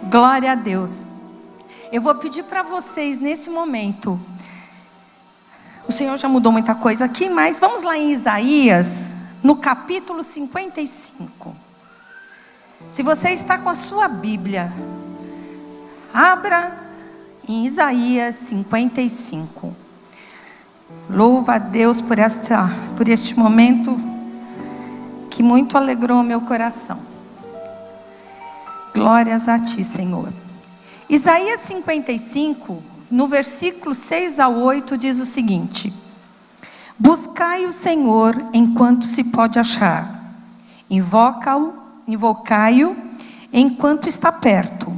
Glória a Deus. Eu vou pedir para vocês nesse momento. O Senhor já mudou muita coisa aqui, mas vamos lá em Isaías, no capítulo 55. Se você está com a sua Bíblia, abra em Isaías 55. Louva a Deus por este momento que muito alegrou meu coração. Glórias a Ti, Senhor. Isaías 55, no versículo 6 a 8, diz o seguinte: buscai o Senhor enquanto se pode achar, invocai-o enquanto está perto.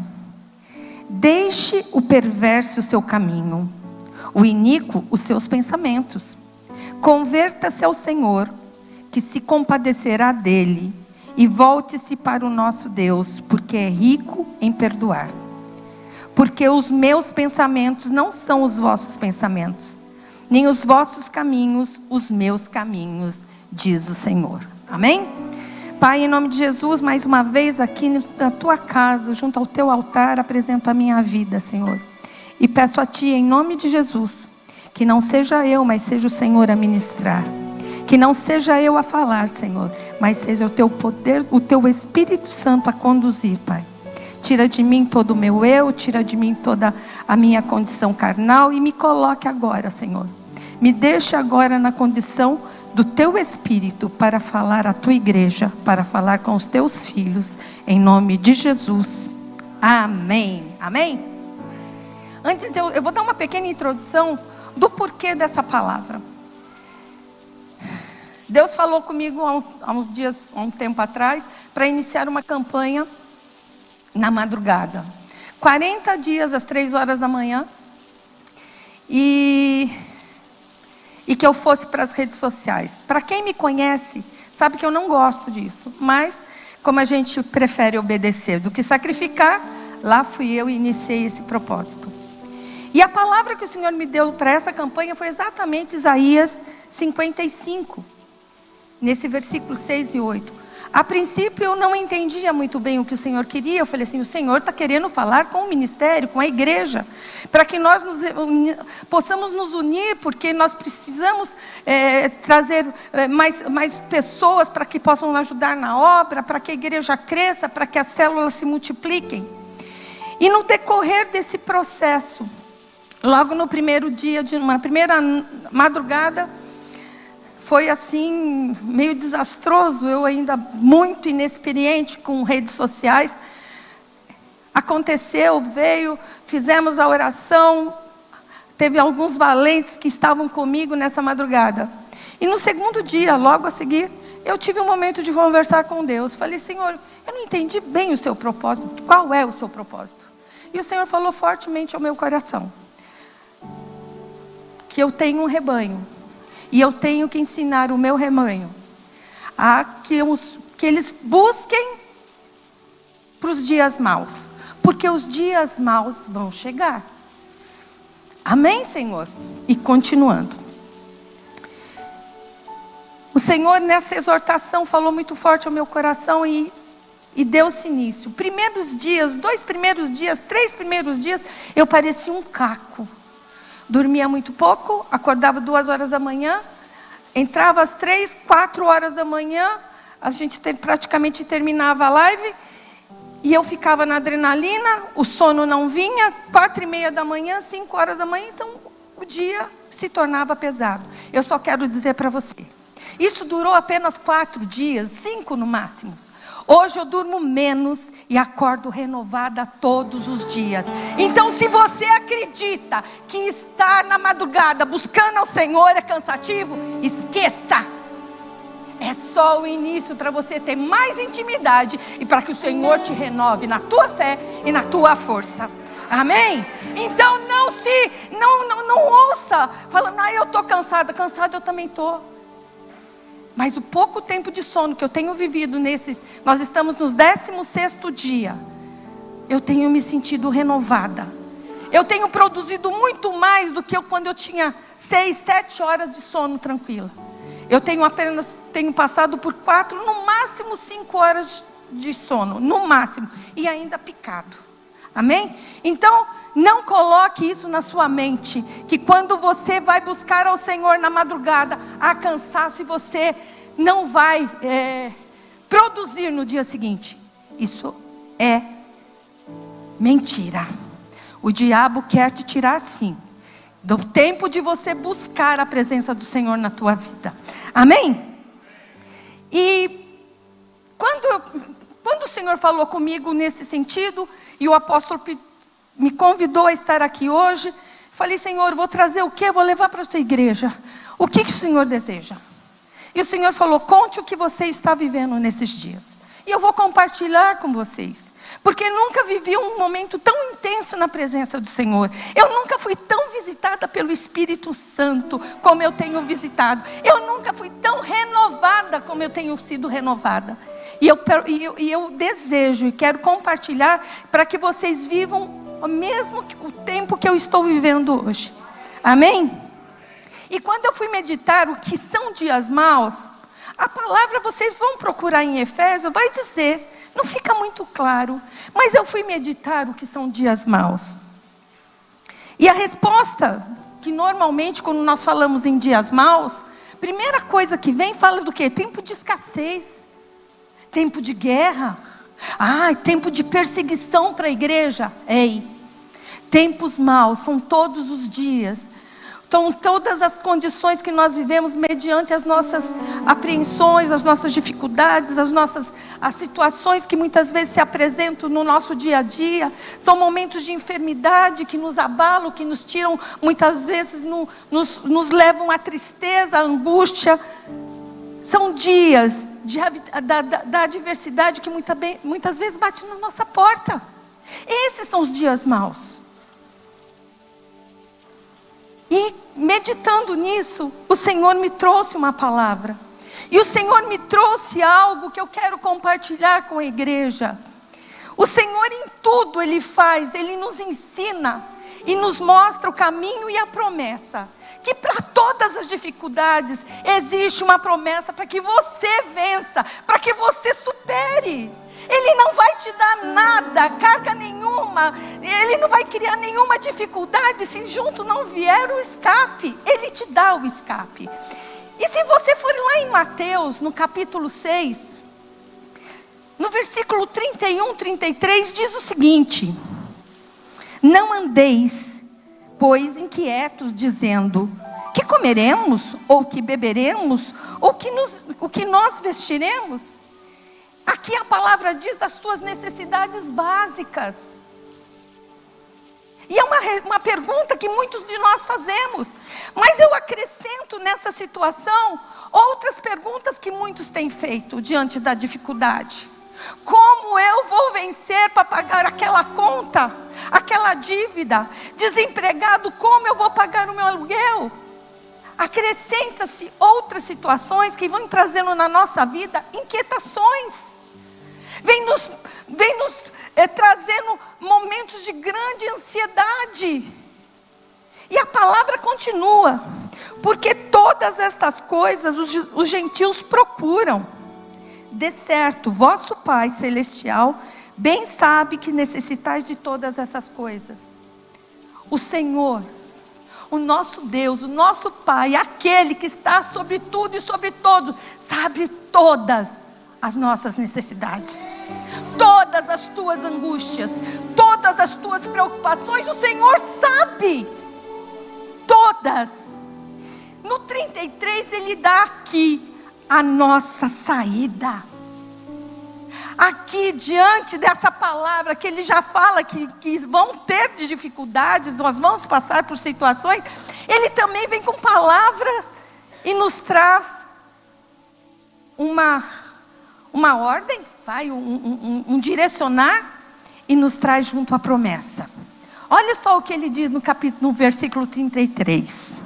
Deixe o perverso o seu caminho, o iníquo os seus pensamentos. Converta-se ao Senhor, que se compadecerá dele, e volte-se para o nosso Deus, porque é rico em perdoar. Porque os meus pensamentos não são os vossos pensamentos, nem os vossos caminhos os meus caminhos, diz o Senhor. Amém? Pai, em nome de Jesus, mais uma vez aqui na tua casa, junto ao teu altar, apresento a minha vida, Senhor. E peço a Ti, em nome de Jesus, que não seja eu, mas seja o Senhor a ministrar. Que não seja eu a falar, Senhor, mas seja o Teu poder, o Teu Espírito Santo a conduzir, Pai. Tira de mim todo o meu eu, tira de mim toda a minha condição carnal e me coloque agora, Senhor. Me deixe agora na condição do Teu Espírito para falar à Tua igreja, para falar com os Teus filhos, em nome de Jesus. Amém. Amém? Antes eu vou dar uma pequena introdução do porquê dessa palavra. Deus falou comigo há uns dias, há um tempo atrás, para iniciar uma campanha na madrugada. 40 dias às 3 horas da manhã. E que eu fosse para as redes sociais. Para quem me conhece, sabe que eu não gosto disso. Mas, como a gente prefere obedecer do que sacrificar, lá fui eu e iniciei esse propósito. E a palavra que o Senhor me deu para essa campanha foi exatamente Isaías 55. Nesse versículo 6 e 8. A princípio eu não entendia muito bem o que o Senhor queria. Eu falei assim, o Senhor está querendo falar com o ministério, com a igreja, para que nós possamos nos unir, porque nós precisamos trazer mais pessoas para que possam ajudar na obra, para que a igreja cresça, para que as células se multipliquem. E no decorrer desse processo, logo no primeiro dia, na primeira madrugada, foi assim, meio desastroso, eu ainda muito inexperiente com redes sociais. Aconteceu, veio, fizemos a oração, teve alguns valentes que estavam comigo nessa madrugada. E no segundo dia, logo a seguir, eu tive um momento de conversar com Deus. Falei, Senhor, eu não entendi bem o seu propósito, qual é o seu propósito? E o Senhor falou fortemente ao meu coração, que eu tenho um rebanho. E eu tenho que ensinar o meu rebanho a que eles busquem para os dias maus. Porque os dias maus vão chegar. Amém, Senhor? E continuando. O Senhor nessa exortação falou muito forte ao meu coração e deu-se início. Primeiros dias, 2 primeiros dias, 3 primeiros dias, eu parecia um caco. Dormia muito pouco, acordava 2 horas da manhã, entrava às 3, 4 horas da manhã, a gente praticamente terminava a live, e eu ficava na adrenalina, o sono não vinha, 4:30 da manhã, 5 horas da manhã, então o dia se tornava pesado. Eu só quero dizer para você, isso durou apenas 4 dias, 5 no máximo. Hoje eu durmo menos e acordo renovada todos os dias. Então, se você acredita que estar na madrugada buscando ao Senhor é cansativo, esqueça. É só o início para você ter mais intimidade e para que o Senhor te renove na tua fé e na tua força. Amém? Então não ouça falando, eu estou cansada. Cansada eu também estou. Mas o pouco tempo de sono que eu tenho vivido nós estamos no 16º dia. Eu tenho me sentido renovada. Eu tenho produzido muito mais do que quando eu tinha 6, 7 horas de sono tranquila. Eu tenho passado por 4, no máximo 5 horas de sono, no máximo. E ainda picado. Amém? Então, não coloque isso na sua mente, que quando você vai buscar ao Senhor na madrugada, há cansaço e você não vai produzir no dia seguinte. Isso é mentira. O diabo quer te tirar, sim, do tempo de você buscar a presença do Senhor na tua vida. Amém? E quando o Senhor falou comigo nesse sentido, e o apóstolo me convidou a estar aqui hoje, falei: Senhor, vou trazer o quê? Vou levar para a tua igreja. O que o Senhor deseja? E o Senhor falou: conte o que você está vivendo nesses dias. E eu vou compartilhar com vocês. Porque nunca vivi um momento tão intenso na presença do Senhor. Eu nunca fui tão visitada pelo Espírito Santo como eu tenho visitado. Eu nunca fui tão renovada como eu tenho sido renovada. E eu desejo e quero compartilhar para que vocês vivam o mesmo o tempo que eu estou vivendo hoje. Amém? E quando eu fui meditar o que são dias maus, a palavra vocês vão procurar em Efésios, vai dizer, não fica muito claro, mas eu fui meditar o que são dias maus. E a resposta, que normalmente quando nós falamos em dias maus, primeira coisa que vem, fala do quê? Tempo de escassez, tempo de guerra, tempo de perseguição para a igreja. Ei, tempos maus são todos os dias. Então, todas as condições que nós vivemos mediante as nossas apreensões, as nossas dificuldades, as situações que muitas vezes se apresentam no nosso dia a dia, são momentos de enfermidade que nos abalam, que nos tiram, muitas vezes nos levam à tristeza, à angústia. São dias da adversidade que muitas vezes bate na nossa porta. Esses são os dias maus. E meditando nisso, o Senhor me trouxe uma palavra. E o Senhor me trouxe algo que eu quero compartilhar com a igreja. O Senhor em tudo Ele faz, Ele nos ensina e nos mostra o caminho e a promessa. Que para todas as dificuldades existe uma promessa para que você vença, para que você supere. Ele não vai te dar nada, carga nenhuma. Ele não vai criar nenhuma dificuldade se junto não vier o escape. Ele te dá o escape. E se você for lá em Mateus, no capítulo 6, no versículo 31, 33, diz o seguinte: não andeis, pois, inquietos, dizendo: que comeremos, ou que beberemos, ou que nós vestiremos? Aqui a palavra diz das tuas necessidades básicas. E é uma pergunta que muitos de nós fazemos. Mas eu acrescento nessa situação outras perguntas que muitos têm feito diante da dificuldade. Como eu vou vencer para pagar aquela conta, aquela dívida? Desempregado, como eu vou pagar o meu aluguel? Acrescenta-se outras situações que vão trazendo na nossa vida inquietações. Vem nos trazendo momentos de grande ansiedade. E a palavra continua: porque todas estas coisas os gentios procuram. De certo, vosso Pai Celestial bem sabe que necessitais de todas essas coisas. O Senhor, o nosso Deus, o nosso Pai, aquele que está sobre tudo e sobre todos, sabe todas as nossas necessidades, todas as tuas angústias, todas as tuas preocupações, o Senhor sabe, todas. No 33 Ele dá aqui a nossa saída. Aqui diante dessa palavra que Ele já fala que vão ter de dificuldades, nós vamos passar por situações, Ele também vem com palavra e nos traz uma ordem, um direcionar, e nos traz junto à promessa. Olha só o que Ele diz no versículo 33.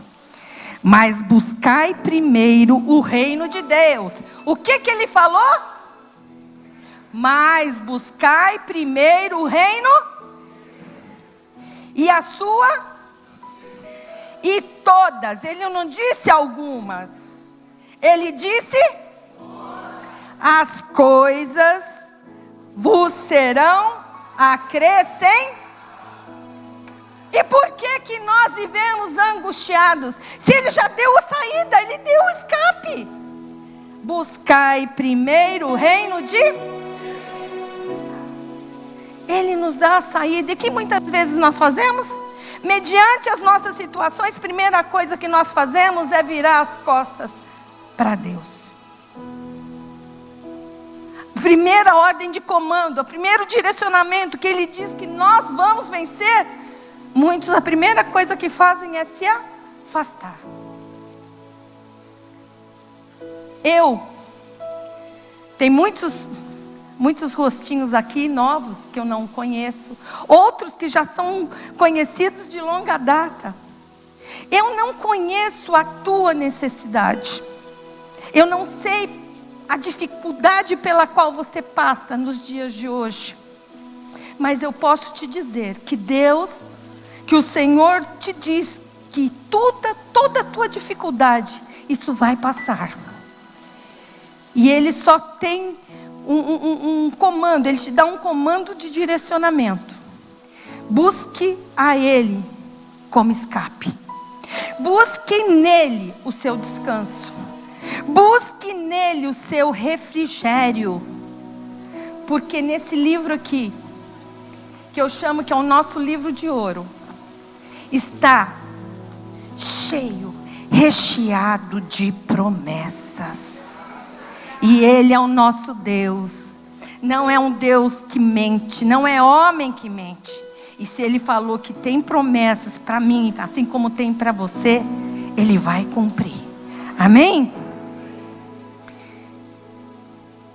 Mas buscai primeiro o reino de Deus. O que Ele falou? Mas buscai primeiro o reino e a sua, e todas. Ele não disse algumas, Ele disse: as coisas vos serão acrescentar. E por que nós vivemos angustiados? Se Ele já deu a saída, Ele deu o escape. Buscai primeiro o reino de... Ele nos dá a saída. E que muitas vezes nós fazemos? Mediante as nossas situações, primeira coisa que nós fazemos é virar as costas para Deus. Primeira ordem de comando, o primeiro direcionamento que Ele diz que nós vamos vencer, muitos a primeira coisa que fazem é se afastar. Tem muitos rostinhos aqui novos que eu não conheço, outros que já são conhecidos de longa data. Eu não conheço a tua necessidade, eu não sei a dificuldade pela qual você passa nos dias de hoje, mas eu posso te dizer que que o Senhor te diz que toda a tua dificuldade, isso vai passar. E Ele só tem um comando, Ele te dá um comando de direcionamento. Busque a Ele como escape. Busque nele o seu descanso. Busque nele o seu refrigério. Porque nesse livro aqui, que eu chamo que é o nosso livro de ouro, está cheio, recheado de promessas. E Ele é o nosso Deus. Não é um Deus que mente, não é homem que mente. E se Ele falou que tem promessas para mim, assim como tem para você, Ele vai cumprir. Amém?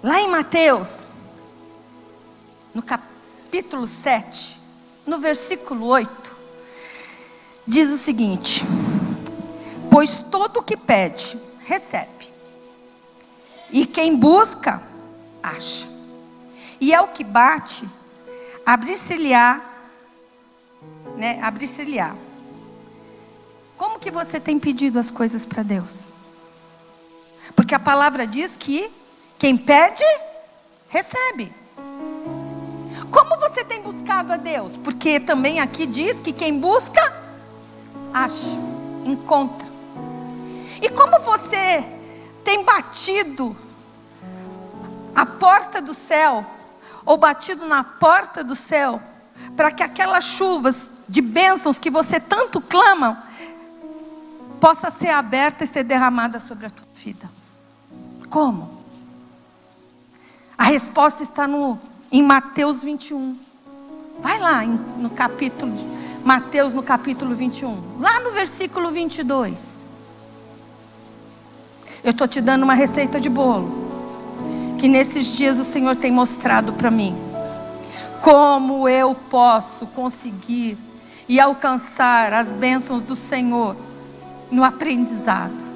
Lá em Mateus, no capítulo 7, no versículo 8, diz o seguinte: pois todo o que pede, recebe. E quem busca, acha. E é o que bate, abrir-se-lhe-á, né? Abrir-se-lhe-á. Como que você tem pedido as coisas para Deus? Porque a palavra diz que quem pede, recebe. Como você tem buscado a Deus? Porque também aqui diz que quem busca, acha, encontra. E como você tem batido a porta do céu, ou batido na porta do céu, para que aquelas chuvas de bênçãos que você tanto clama, possa ser aberta e ser derramada sobre a tua vida? Como? A resposta está em Mateus 21. Vai lá no capítulo de Mateus, no capítulo 21. Lá no versículo 22. Eu estou te dando uma receita de bolo, que nesses dias o Senhor tem mostrado para mim. Como eu posso conseguir e alcançar as bênçãos do Senhor no aprendizado.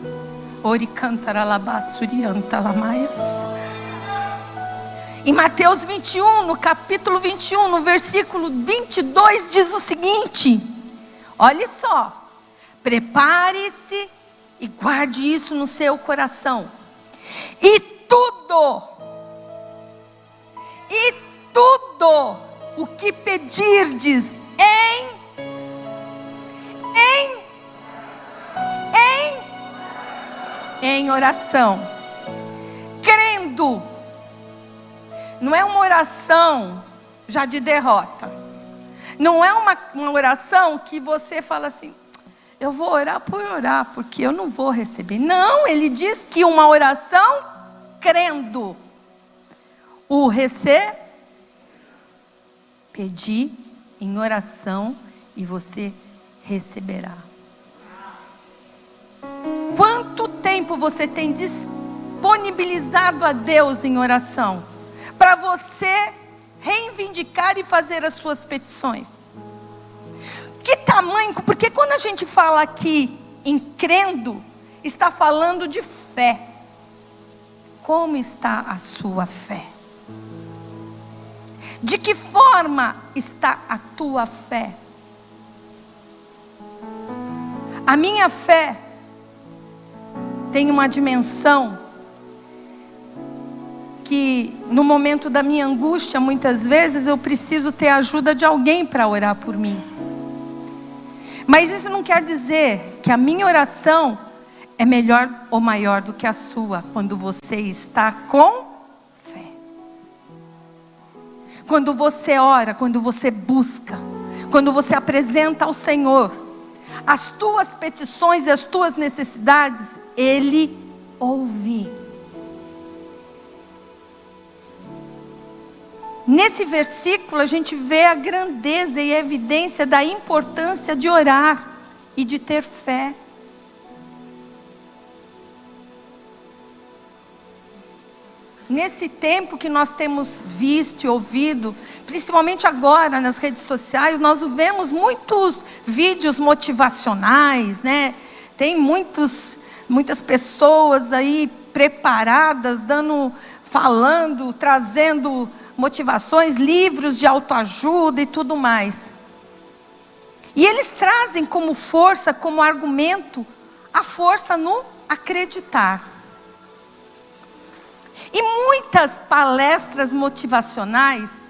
Em Mateus 21, no capítulo 21, no versículo 22, diz o seguinte: olhe só, prepare-se e guarde isso no seu coração. E tudo o que pedirdes em oração, crendo. Não é uma oração já de derrota. Não é uma oração que você fala assim: eu vou orar por orar, porque eu não vou receber. Não, ele diz que uma oração crendo. O pedir em oração e você receberá. Quanto tempo você tem disponibilizado a Deus em oração para você reivindicar e fazer as suas petições? Que tamanho? Porque quando a gente fala aqui em crendo, está falando de fé. Como está a sua fé? De que forma está a tua fé? A minha fé tem uma dimensão que no momento da minha angústia, muitas vezes eu preciso ter a ajuda de alguém para orar por mim. Mas isso não quer dizer que a minha oração é melhor ou maior do que a sua, quando você está com fé. Quando você ora, quando você busca, quando você apresenta ao Senhor as tuas petições e as tuas necessidades, Ele ouve. Nesse versículo a gente vê a grandeza e a evidência da importância de orar e de ter fé. Nesse tempo que nós temos visto e ouvido, principalmente agora nas redes sociais, nós vemos muitos vídeos motivacionais, né? Tem muitas pessoas aí preparadas, falando, trazendo motivações, livros de autoajuda e tudo mais. E eles trazem como força, como argumento, a força no acreditar. E muitas palestras motivacionais,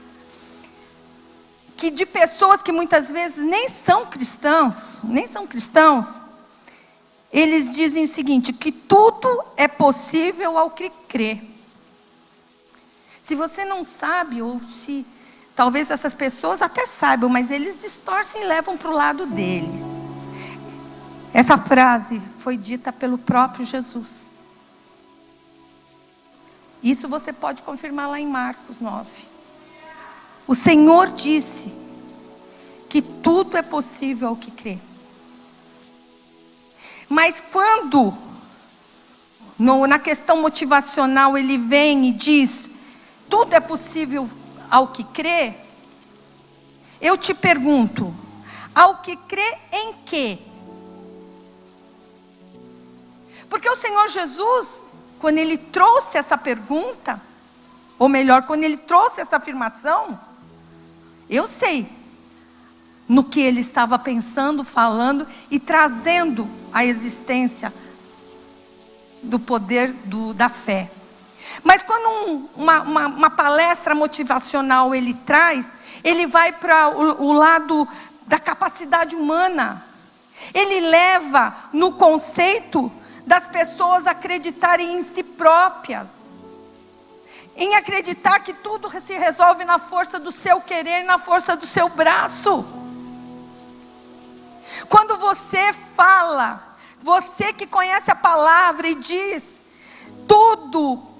que de pessoas que muitas vezes nem são cristãos, eles dizem o seguinte, que tudo é possível ao que crê. Se você não sabe, ou se talvez essas pessoas até saibam, mas eles distorcem e levam para o lado dele. Essa frase foi dita pelo próprio Jesus. Isso você pode confirmar lá em Marcos 9. O Senhor disse que tudo é possível ao que crê. Mas quando, na questão motivacional, ele vem e diz, tudo é possível ao que crê, eu te pergunto, ao que crê em quê? Porque o Senhor Jesus, quando Ele trouxe essa pergunta, ou melhor, quando Ele trouxe essa afirmação, eu sei no que Ele estava pensando, falando e trazendo à existência do poder da fé. Mas quando uma palestra motivacional Ele traz, Ele vai para o lado da capacidade humana. Ele leva no conceito das pessoas acreditarem em si próprias, em acreditar que tudo se resolve na força do seu querer, na força do seu braço. Quando você fala, você que conhece a palavra e diz, tudo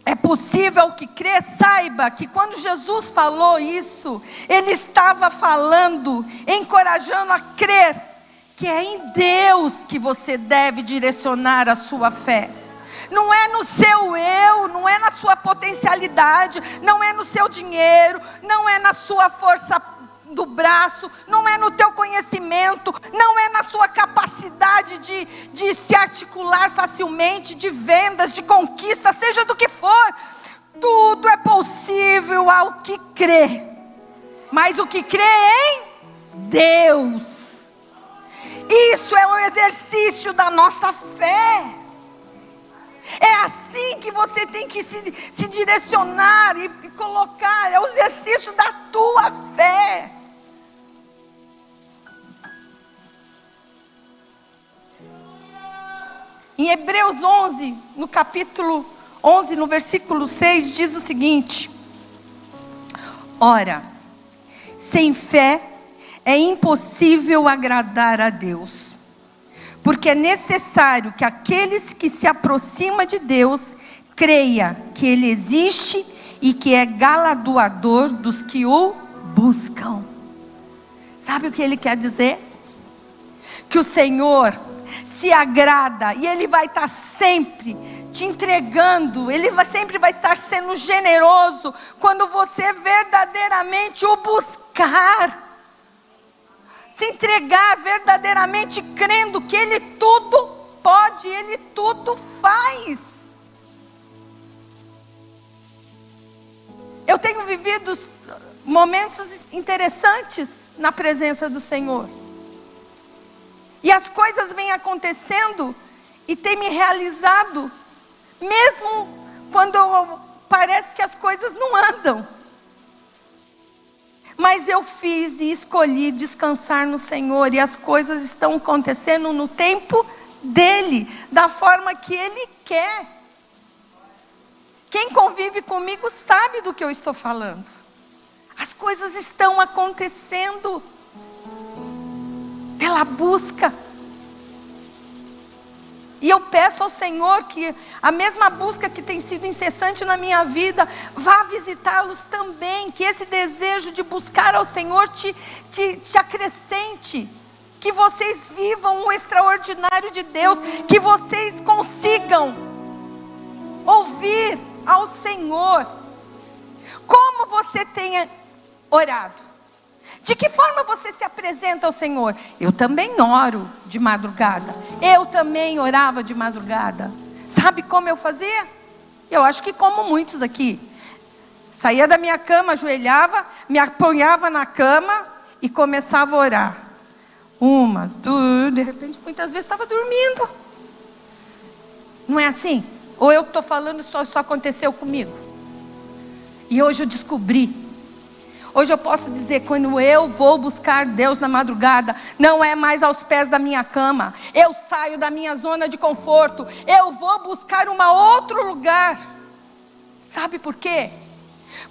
é possível ao que crê, saiba que quando Jesus falou isso, Ele estava falando, encorajando a crer, que é em Deus que você deve direcionar a sua fé. Não é no seu eu, não é na sua potencialidade, não é no seu dinheiro, não é na sua força do braço, não é no teu conhecimento, não é na sua capacidade de se articular facilmente, de vendas, de conquista, seja do que for. Tudo é possível ao que crê, mas o que crê em Deus. Isso é o exercício da nossa fé. É assim que você tem que se direcionar e colocar. É o exercício da tua fé. Em Hebreus 11, no capítulo 11, no versículo 6, diz o seguinte: ora, sem fé é impossível agradar a Deus, porque é necessário que aqueles que se aproximam de Deus creia que Ele existe e que é galardoador dos que o buscam. Sabe o que Ele quer dizer? Que o Senhor se agrada e Ele vai estar sempre te entregando, Ele sempre vai estar sendo generoso quando você verdadeiramente o buscar. Se entregar verdadeiramente crendo que Ele tudo pode, Ele tudo faz. Eu tenho vivido momentos interessantes na presença do Senhor. E as coisas vêm acontecendo e tem me realizado, mesmo quando parece que as coisas não andam. Mas eu fiz e escolhi descansar no Senhor, e as coisas estão acontecendo no tempo dele, da forma que ele quer. Quem convive comigo sabe do que eu estou falando. As coisas estão acontecendo pela busca. E eu peço ao Senhor que a mesma busca que tem sido incessante na minha vida, vá visitá-los também. Que esse desejo de buscar ao Senhor te acrescente. Que vocês vivam o extraordinário de Deus. Que vocês consigam ouvir ao Senhor. Como você tem orado? De que forma você se apresenta ao Senhor? Eu também oro de madrugada. Eu também orava de madrugada. Sabe como eu fazia? Eu acho que como muitos aqui. Saía da minha cama, ajoelhava, me apoiava na cama e começava a orar. Uma, duas, de repente muitas vezes estava dormindo. Não é assim? Ou eu estou falando só aconteceu comigo? E hoje eu descobri. Hoje eu posso dizer, quando eu vou buscar Deus na madrugada, não é mais aos pés da minha cama. Eu saio da minha zona de conforto. Eu vou buscar um outro lugar. Sabe por quê?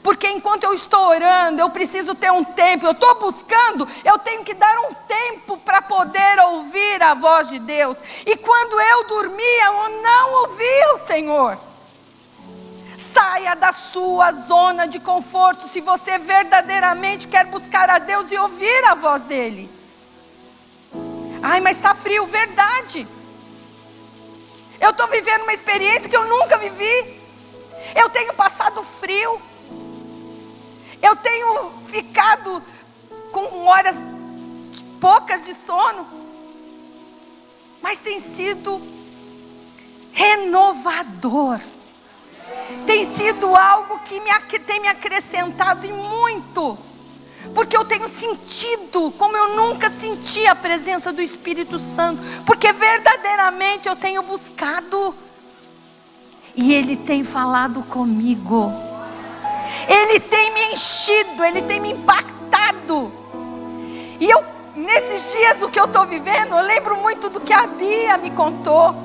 Porque enquanto eu estou orando, eu preciso ter um tempo. Eu estou buscando, eu tenho que dar um tempo para poder ouvir a voz de Deus. E quando eu dormia, eu não ouvia o Senhor. Saia da sua zona de conforto, se você verdadeiramente quer buscar a Deus e ouvir a voz dEle. Ai, mas está frio, verdade. Eu estou vivendo uma experiência que eu nunca vivi. Eu tenho passado frio. Eu tenho ficado com horas poucas de sono. Mas tem sido renovador. Tem sido algo que tem me acrescentado e muito. Porque eu tenho sentido como eu nunca senti a presença do Espírito Santo. Porque verdadeiramente eu tenho buscado. E Ele tem falado comigo. Ele tem me enchido, Ele tem me impactado. E eu, nesses dias o que eu estou vivendo, eu lembro muito do que a Bia me contou.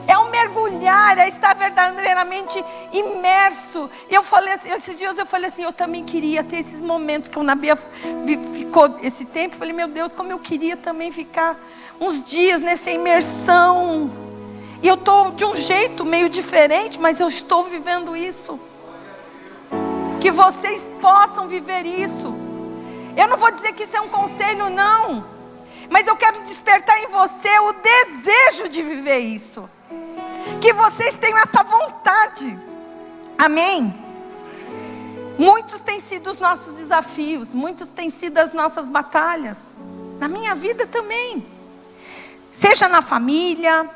É um mergulhar, é estar verdadeiramente imerso. E eu falei assim, esses dias eu falei assim, eu também queria ter esses momentos que a Bia ficou esse tempo. Eu falei, meu Deus, como eu queria também ficar uns dias nessa imersão. E eu estou de um jeito meio diferente, mas eu estou vivendo isso. Que vocês possam viver isso. Eu não vou dizer que isso é um conselho, não. Mas eu quero despertar em você o desejo de viver isso. Que vocês tenham essa vontade. Amém? Muitos têm sido os nossos desafios. Muitos têm sido as nossas batalhas. Na minha vida também. Seja na família.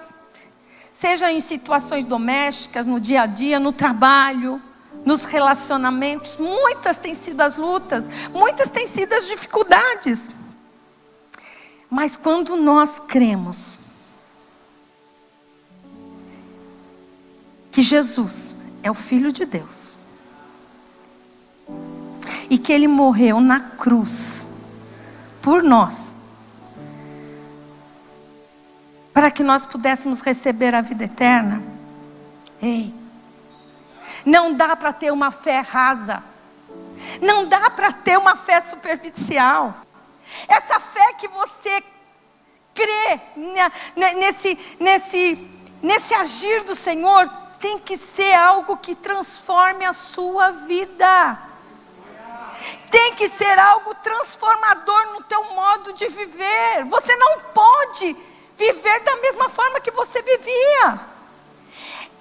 Seja em situações domésticas, no dia a dia, no trabalho, nos relacionamentos. Muitas têm sido as lutas. Muitas têm sido as dificuldades. Mas quando nós cremos que Jesus é o Filho de Deus e que Ele morreu na cruz por nós, para que nós pudéssemos receber a vida eterna, ei, não dá para ter uma fé rasa, não dá para ter uma fé superficial. Essa fé que você crê nesse agir do Senhor tem que ser algo que transforme a sua vida. Tem que ser algo transformador no teu modo de viver. Você não pode viver da mesma forma que você vivia.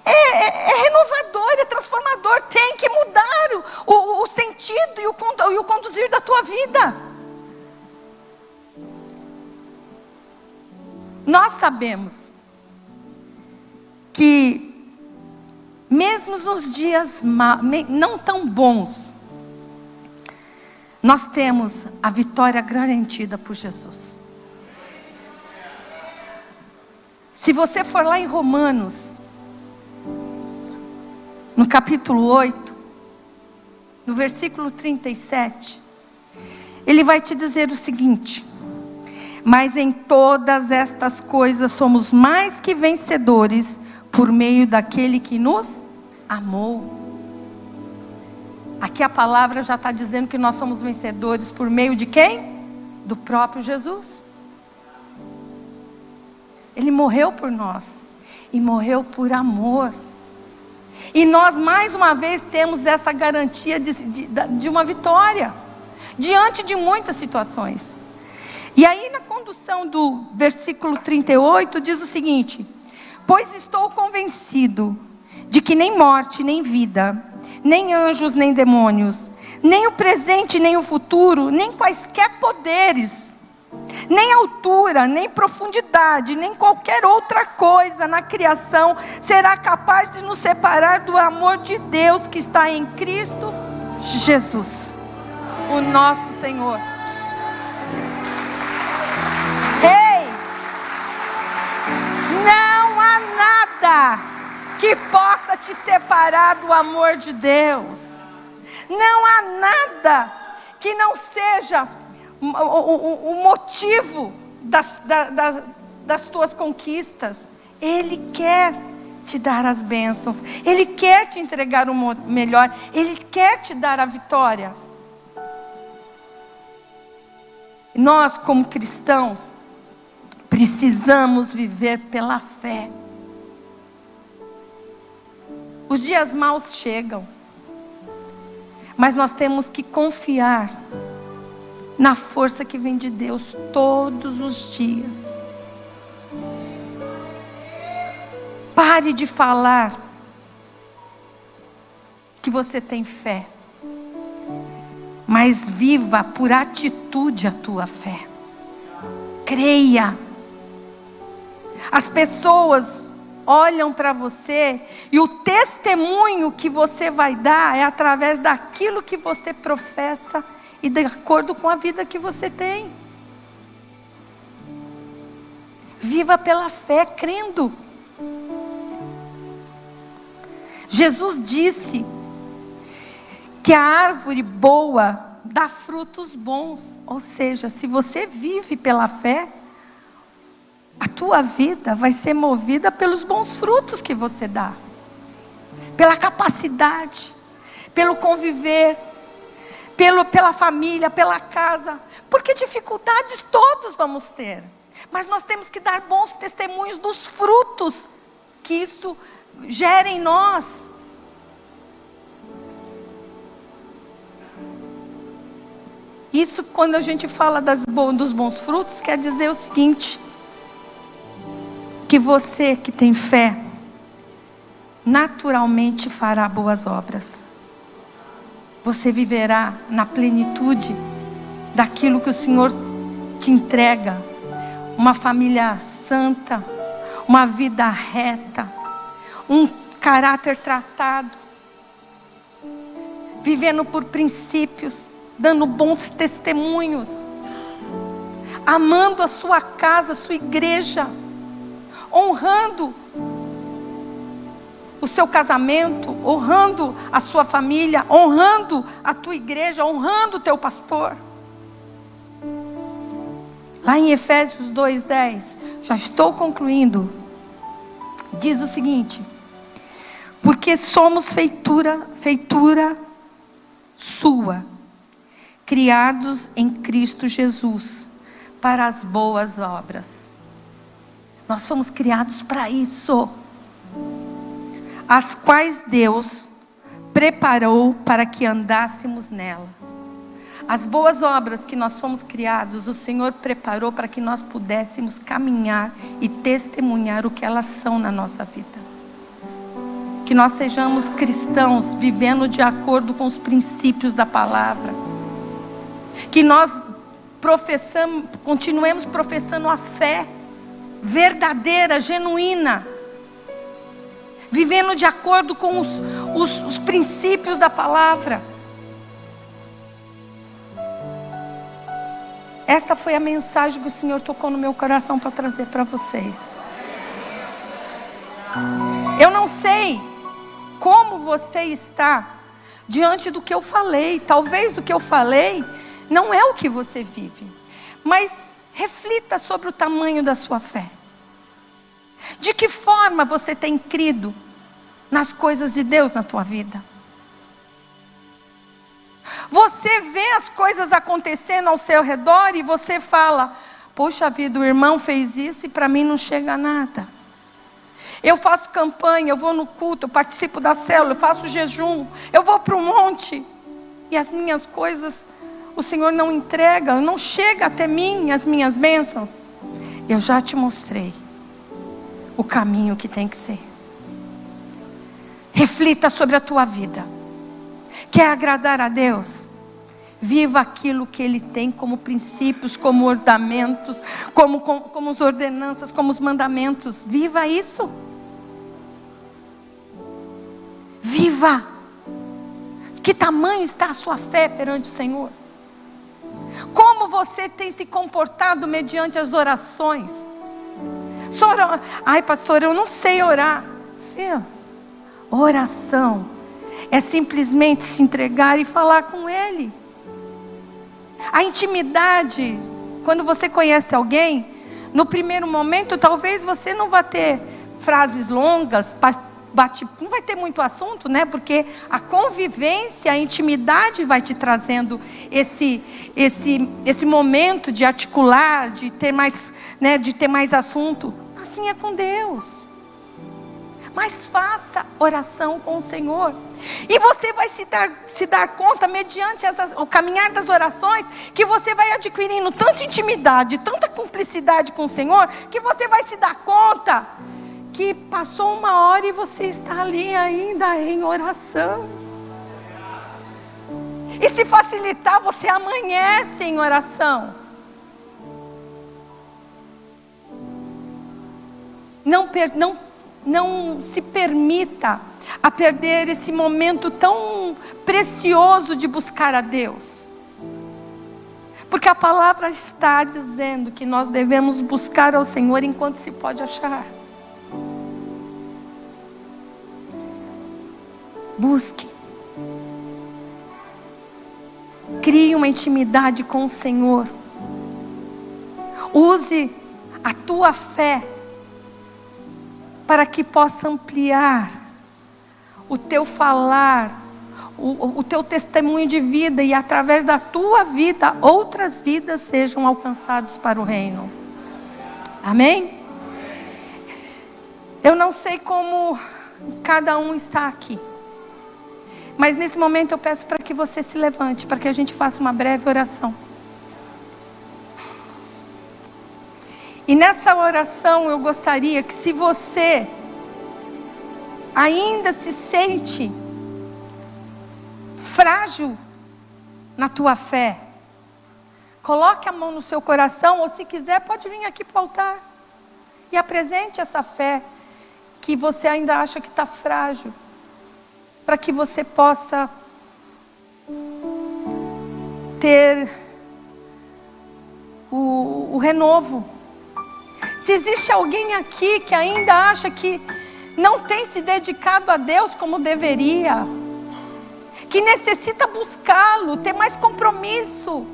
É renovador, é transformador. Tem que mudar o sentido e o conduzir da tua vida. Nós sabemos que mesmo nos dias não tão bons, nós temos a vitória garantida por Jesus. Se você for lá em Romanos, no capítulo 8, no versículo 37, ele vai te dizer o seguinte: mas em todas estas coisas somos mais que vencedores por meio daquele que nos amou. Aqui a palavra já está dizendo que nós somos vencedores por meio de quem? Do próprio Jesus. Ele morreu por nós. E morreu por amor. E nós mais uma vez temos essa garantia de uma vitória. Diante de muitas situações. E aí na condução do versículo 38 diz o seguinte: pois estou convencido de que nem morte, nem vida, nem anjos, nem demônios, nem o presente, nem o futuro, nem quaisquer poderes, nem altura, nem profundidade, nem qualquer outra coisa na criação será capaz de nos separar do amor de Deus que está em Cristo Jesus, o nosso Senhor. Ei! Não há nada que possa te separar do amor de Deus. Não há nada que não seja o motivo das tuas conquistas. Ele quer te dar as bênçãos. Ele quer te entregar o melhor. Ele quer te dar a vitória. Nós, como cristãos, precisamos viver pela fé. Os dias maus chegam, mas nós temos que confiar na força que vem de Deus todos os dias. Pare de falar que você tem fé, mas viva por atitude a tua fé. Creia. As pessoas olham para você e o testemunho que você vai dar é através daquilo que você professa e de acordo com a vida que você tem. Viva pela fé, crendo. Jesus disse que a árvore boa dá frutos bons. Ou seja, se você vive pela fé, a tua vida vai ser movida pelos bons frutos que você dá. Pela capacidade, pelo conviver, pela família, pela casa. Porque dificuldades todos vamos ter. Mas nós temos que dar bons testemunhos dos frutos que isso gera em nós. Isso, quando a gente fala dos bons frutos, quer dizer o seguinte: que você que tem fé, naturalmente fará boas obras. Você viverá na plenitude daquilo que o Senhor te entrega. Uma família santa, uma vida reta, um caráter tratado, vivendo por princípios, dando bons testemunhos, amando a sua casa, a sua igreja, honrando o seu casamento, honrando a sua família, honrando a tua igreja, honrando o teu pastor. Lá em Efésios 2:10, já estou concluindo, diz o seguinte: porque somos feitura sua, criados em Cristo Jesus, para as boas obras. Nós fomos criados para isso, as quais Deus preparou para que andássemos nela. As boas obras que nós fomos criados, o Senhor preparou para que nós pudéssemos caminhar e testemunhar o que elas são na nossa vida. Que nós sejamos cristãos vivendo de acordo com os princípios da palavra. Que nós continuemos professando a fé verdadeira, genuína, vivendo de acordo com os princípios da palavra. Esta foi a mensagem que o Senhor tocou no meu coração para trazer para vocês. Eu não sei como como você está diante do que eu falei. Talvez o que eu falei não é o que você vive, mas reflita sobre o tamanho da sua fé. De que forma você tem crido nas coisas de Deus na tua vida? Você vê as coisas acontecendo ao seu redor e você fala: poxa vida, o irmão fez isso e para mim não chega a nada. Eu faço campanha, eu vou no culto, eu participo da célula, eu faço jejum, eu vou para o monte, e as minhas coisas, o Senhor não entrega, não chega até mim as minhas bênçãos. Eu já te mostrei o caminho que tem que ser. Reflita sobre a tua vida. Quer agradar a Deus? Viva aquilo que Ele tem como princípios, como ornamentos, como as ordenanças, como os mandamentos. Viva isso. Viva. Que tamanho está a sua fé perante o Senhor? Como você tem se comportado mediante as orações? Ai, pastor, eu não sei orar. Filho, oração é simplesmente se entregar e falar com Ele. A intimidade, quando você conhece alguém, no primeiro momento, talvez você não vá ter frases longas, não vai ter muito assunto, né? Porque a convivência, a intimidade vai te trazendo esse momento de articular, de ter mais, né, de ter mais assunto. Assim é com Deus. Mas faça oração com o Senhor. E você vai se dar conta, mediante o caminhar das orações, que você vai adquirindo tanta intimidade, tanta cumplicidade com o Senhor, que você vai se dar conta que passou 1 hora e você está ali ainda em oração. E se facilitar, você amanhece em oração. Não se permita a perder esse momento tão precioso de buscar a Deus. Porque a palavra está dizendo que nós devemos buscar ao Senhor enquanto se pode achar. Busque. Crie uma intimidade com o Senhor. Use a tua fé para que possa ampliar o teu falar, o teu testemunho de vida, e através da tua vida, outras vidas sejam alcançadas para o reino. Amém? Eu não sei como cada um está aqui, mas nesse momento eu peço para que você se levante, para que a gente faça uma breve oração. E nessa oração eu gostaria que, se você ainda se sente frágil na tua fé, coloque a mão no seu coração, ou se quiser pode vir aqui para o altar e apresente essa fé que você ainda acha que está frágil, para que você possa ter o renovo. Se existe alguém aqui que ainda acha que não tem se dedicado a Deus como deveria, que necessita buscá-lo, ter mais compromisso,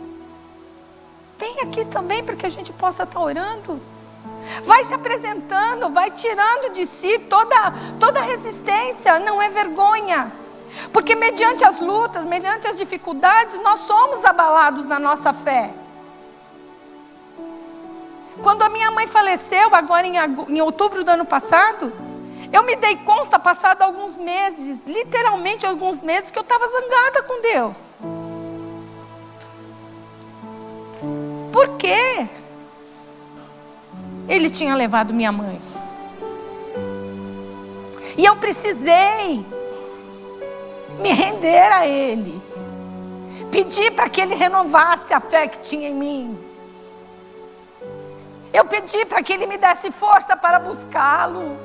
vem aqui também para que a gente possa estar orando. Vai se apresentando, vai tirando de si toda resistência, não é vergonha. Porque mediante as lutas, mediante as dificuldades, nós somos abalados na nossa fé. Quando a minha mãe faleceu, agora em outubro do ano passado, eu me dei conta, passado alguns meses, literalmente alguns meses, que eu estava zangada com Deus. Por quê? Ele tinha levado minha mãe. E eu precisei me render a Ele. Pedir para que Ele renovasse a fé que tinha em mim. Eu pedi para que Ele me desse força para buscá-lo.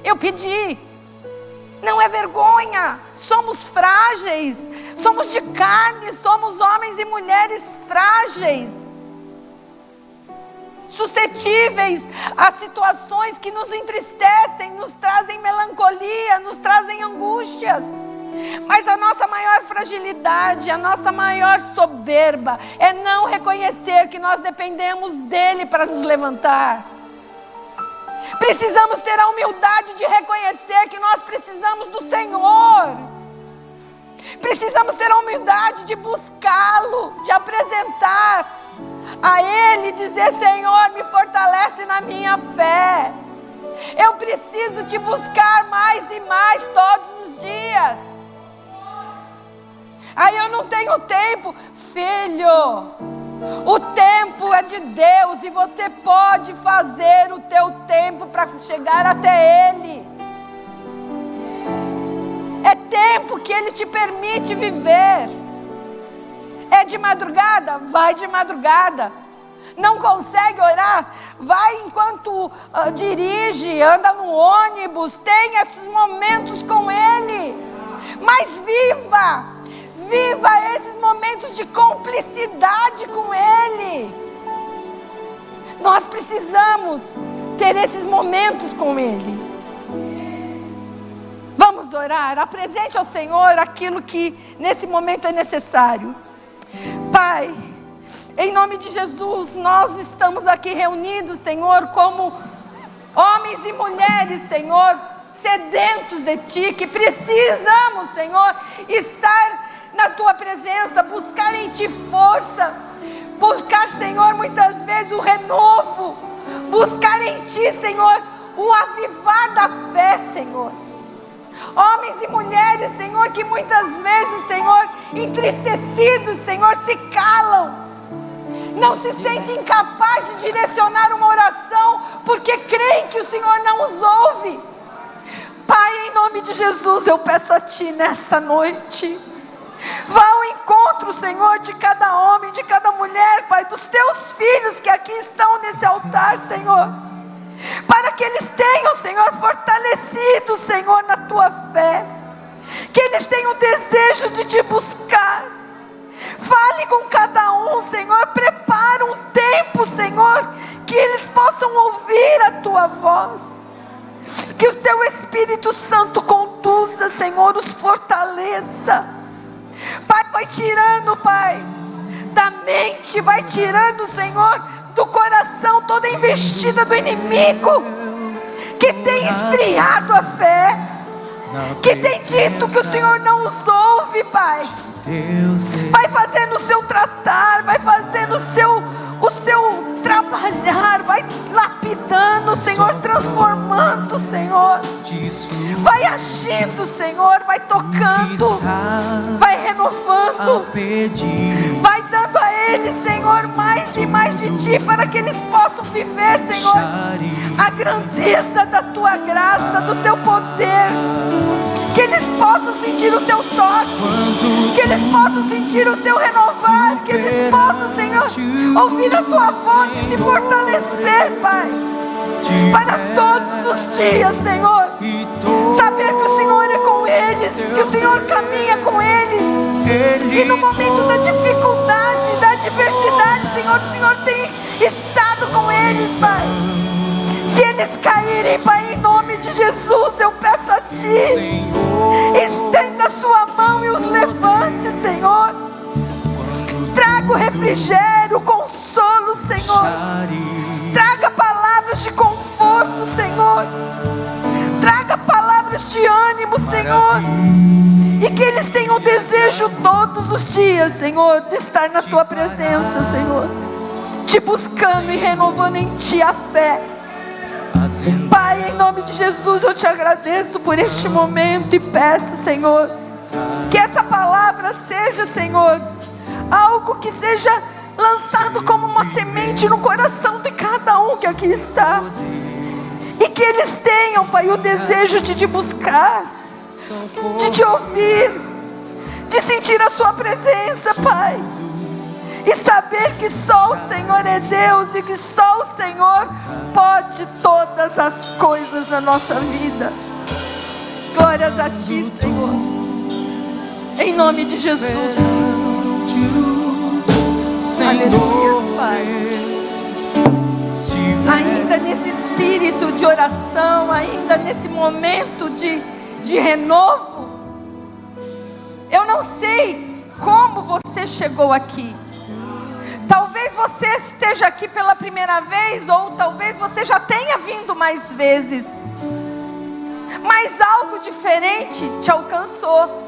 Eu pedi. Não é vergonha. Somos frágeis. Somos de carne. Somos homens e mulheres frágeis. suscetíveis a situações que nos entristecem, nos trazem melancolia, nos trazem angústias. Mas a nossa maior fragilidade, a nossa maior soberba é não reconhecer que nós dependemos dele para nos levantar. Precisamos ter a humildade de reconhecer que nós precisamos do Senhor. Precisamos ter a humildade de buscá-lo, de apresentar a Ele, dizer: Senhor, me fortalece na minha fé. Eu preciso te buscar mais e mais todos os dias. Aí eu não tenho tempo. Filho, o tempo é de Deus e você pode fazer o teu tempo para chegar até Ele. É tempo que Ele te permite viver. É de madrugada? Vai de madrugada. Não consegue orar? Vai enquanto dirige, anda no ônibus, tem esses momentos com Ele. Mas viva esses momentos de cumplicidade com Ele. Nós precisamos ter esses momentos com Ele. Vamos orar, apresente ao Senhor aquilo que nesse momento é necessário. Pai, em nome de Jesus, nós estamos aqui reunidos, Senhor, como homens e mulheres, Senhor, sedentos de Ti, que precisamos, Senhor, estar na Tua presença, buscar em Ti força, buscar, Senhor, muitas vezes o renovo, buscar em Ti, Senhor, o avivar da fé, Senhor. Homens e mulheres, Senhor, que muitas vezes, Senhor, entristecidos, Senhor, se calam, não se sentem incapazes de direcionar uma oração, porque creem que o Senhor não os ouve. Pai, em nome de Jesus, eu peço a Ti nesta noite, vá ao encontro, Senhor, de cada homem, de cada mulher, Pai, dos Teus filhos que aqui estão nesse altar, Senhor, para que eles tenham, Senhor, fortalecido, Senhor, na Tua fé, que eles tenham o desejo de Te buscar. Fale com cada um, Senhor, prepara um tempo, Senhor, que eles possam ouvir a Tua voz, que o Teu Espírito Santo conduza, Senhor, os fortaleça. Pai, vai tirando, Pai, da mente, vai tirando, Senhor, do coração toda investida do inimigo, que tem esfriado a fé, que tem dito que o Senhor não os ouve, Pai. Vai fazendo o seu tratar, vai fazendo o seu trabalhar, vai lapidando, Senhor, transformando, Senhor, vai agindo, Senhor, vai tocando, vai renovando, vai dando a eles, Senhor, mais e mais de Ti, para que eles possam viver, Senhor, a grandeza da Tua graça, do Teu poder, que eles possam sentir o Teu toque, que eles possam sentir o Seu renovar, que eles possam, Senhor, ouvir a Tua voz e se fortalecer, Pai, para todos os dias, Senhor, saber que o Senhor é com eles, que o Senhor caminha com eles, e no momento da dificuldade, da adversidade, Senhor, o Senhor tem estado com eles, Pai. Se eles caírem, Pai, em nome de Jesus, eu peço a Ti, estenda a Sua mão e os levante, Senhor. Traga o refrigério, o consolo, Senhor. Traga palavras de conforto, Senhor. Traga palavras de ânimo, Senhor. E que eles tenham desejo todos os dias, Senhor, de estar na Tua presença, Senhor, Te buscando e renovando em Ti a fé. Pai, em nome de Jesus, eu Te agradeço por este momento e peço, Senhor, que essa palavra seja, Senhor, algo que seja lançado como uma semente no coração de cada um que aqui está, e que eles tenham, Pai, o desejo de Te buscar, de Te ouvir, de sentir a Sua presença, Pai, e saber que só o Senhor é Deus e que só o Senhor pode todas as coisas na nossa vida. Glórias a Ti, Senhor, em nome de Jesus. Aleluia, Pai. ainda nesse espírito de oração, ainda nesse momento de renovo. Eu não sei como você chegou aqui. Talvez você esteja aqui pela primeira vez, ou talvez você já tenha vindo mais vezes, mas algo diferente te alcançou.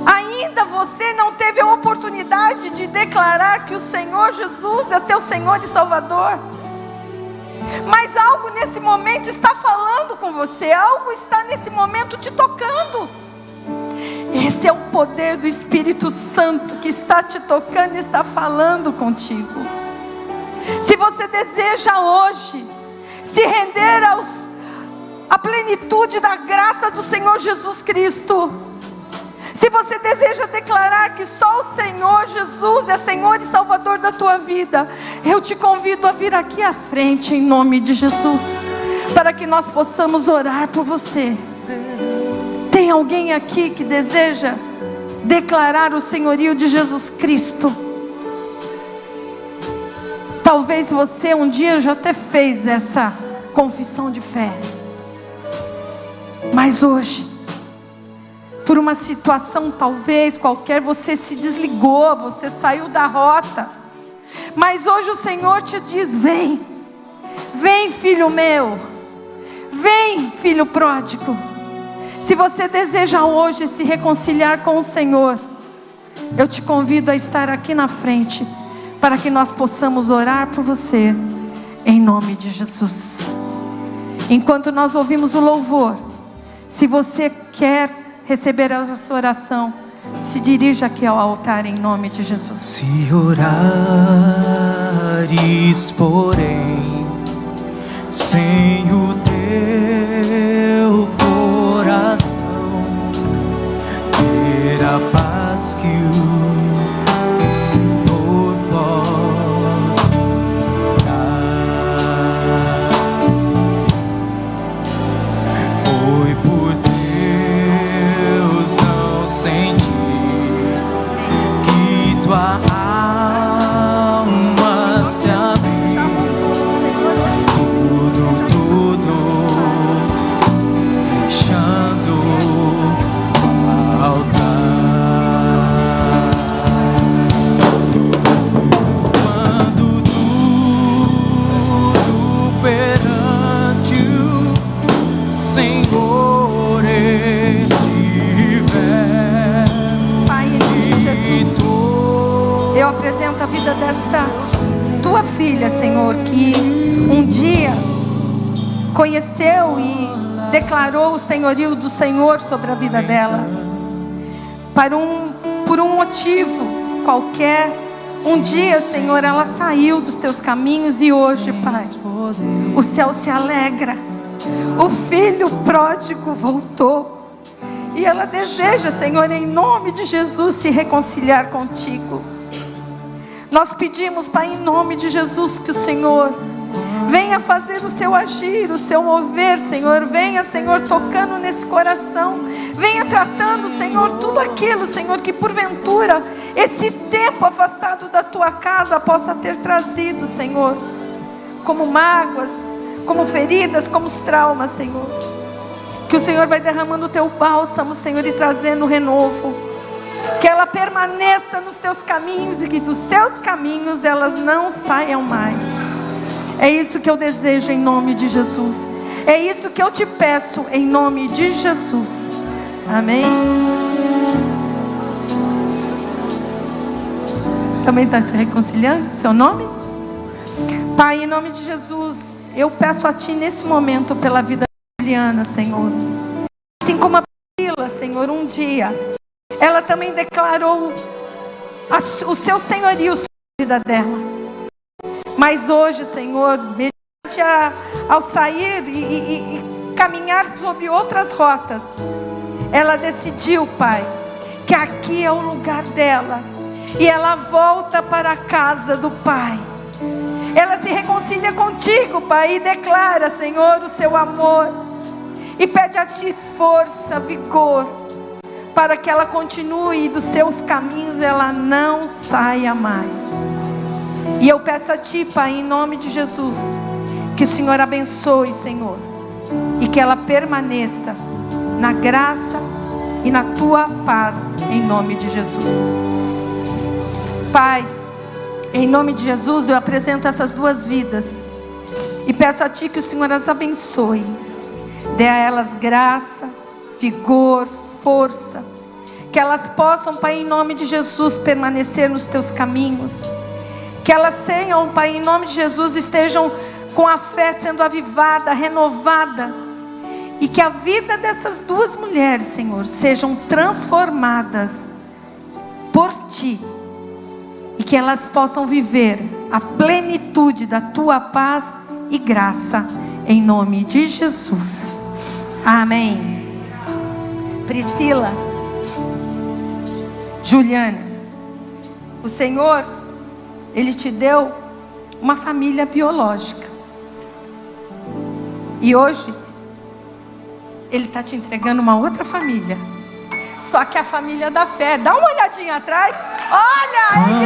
Ainda você não teve a oportunidade de declarar que o Senhor Jesus é teu Senhor e Salvador, mas algo nesse momento está falando com você, algo está nesse momento te tocando. Esse é o poder do Espírito Santo que está te tocando e está falando contigo. Se você deseja hoje se render à plenitude da graça do Senhor Jesus Cristo, se você deseja declarar que só o Senhor Jesus é Senhor e Salvador da tua vida, eu te convido a vir aqui à frente em nome de Jesus, para que nós possamos orar por você. Tem alguém aqui que deseja declarar o senhorio de Jesus Cristo? Talvez você um dia já até fez essa confissão de fé, mas hoje, por uma situação talvez qualquer, você se desligou, você saiu da rota. Mas hoje o Senhor te diz: vem, vem filho meu, vem filho pródigo. Se você deseja hoje se reconciliar com o Senhor, eu te convido a estar aqui na frente, para que nós possamos orar por você, em nome de Jesus. Enquanto nós ouvimos o louvor, se você quer receber a sua oração, se dirija aqui ao altar em nome de Jesus. Se orares, porém, sem o teu coração, ter a paz que o Senhor pode dar. Foi por Deus não sentir que tua alma se abriu, tudo deixando altar. Quando tudo perante o Senhor estiver, Pai, em nome de Jesus, eu apresento a vida desta tua filha, Senhor, que um dia conheceu e declarou o senhorio do Senhor sobre a vida dela, por um motivo qualquer. Um dia, Senhor, ela saiu dos teus caminhos e hoje, Pai, o céu se alegra. O filho pródigo voltou e ela deseja, Senhor, em nome de Jesus, se reconciliar contigo. Nós pedimos, Pai, em nome de Jesus, que o Senhor venha fazer o seu agir, o seu mover, Senhor. Venha, Senhor, tocando nesse coração. Venha tratando, Senhor, tudo aquilo, Senhor, que porventura esse tempo afastado da tua casa possa ter trazido, Senhor, como mágoas, como feridas, como os traumas, Senhor. Que o Senhor vai derramando o teu bálsamo, Senhor, e trazendo renovo. Que ela permaneça nos teus caminhos e que dos teus caminhos elas não saiam mais. É isso que eu desejo em nome de Jesus. É isso que eu te peço em nome de Jesus. Amém. Também está se reconciliando? Seu nome? Pai, em nome de Jesus, eu peço a Ti nesse momento pela vida da Juliana, Senhor. Assim como a Priscila, Senhor, um dia ela também declarou o seu senhorio sobre a vida dela. Mas hoje, Senhor, mediante ao sair e caminhar sobre outras rotas, ela decidiu, Pai, que aqui é o lugar dela. E ela volta para a casa do Pai. Ela se reconcilia contigo, Pai, e declara, Senhor, o seu amor. E pede a Ti força, vigor, para que ela continue dos seus caminhos, ela não saia mais. E eu peço a Ti, Pai, em nome de Jesus, que o Senhor abençoe, Senhor, e que ela permaneça na graça e na Tua paz, em nome de Jesus. Pai, em nome de Jesus, eu apresento essas duas vidas e peço a Ti que o Senhor as abençoe. Dê a elas graça, vigor, força, que elas possam, Pai, em nome de Jesus, permanecer nos Teus caminhos. Que elas tenham, Pai, em nome de Jesus, estejam com a fé sendo avivada, renovada. E que a vida dessas duas mulheres, Senhor, sejam transformadas por Ti. E que elas possam viver a plenitude da Tua paz e graça, em nome de Jesus. Amém. Priscila, Juliana, o Senhor, Ele te deu uma família biológica. E hoje, Ele está te entregando uma outra família. Só que a família da fé. Dá uma olhadinha atrás. Olha aí.